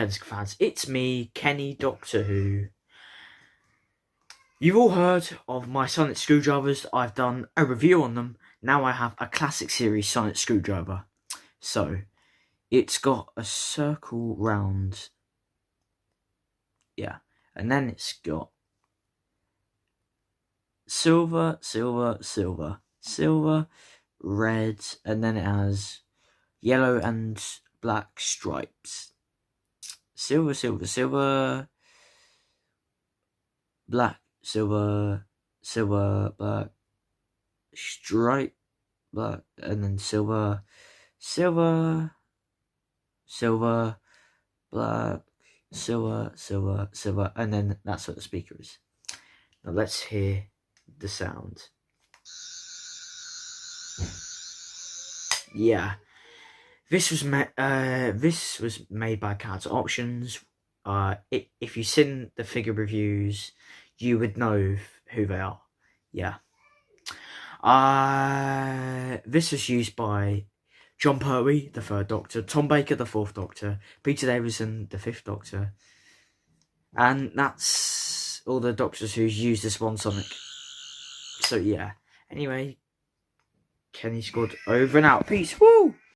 fans, it's me, Kenny Doctor Who. You've all heard of my Sonic screwdrivers. I've done a review on them. Now I have a classic series Sonic screwdriver. So, it's got a circle round, yeah, and then it's got silver, red, and then it has yellow and black stripes. Silver, black, silver, black, stripe, black, and then silver, black, silver, and then that's what the speaker is. Now let's hear the sound. Yeah, this was made by Cards Options. If you've seen the figure reviews, you would know who they are. Yeah. This was used by John Pertwee, the Third Doctor, Tom Baker, the Fourth Doctor, Peter Davison, the Fifth Doctor, and that's all the Doctors who's used this one Sonic. So yeah. Anyway, Kenny scored over and out. Peace. Woo!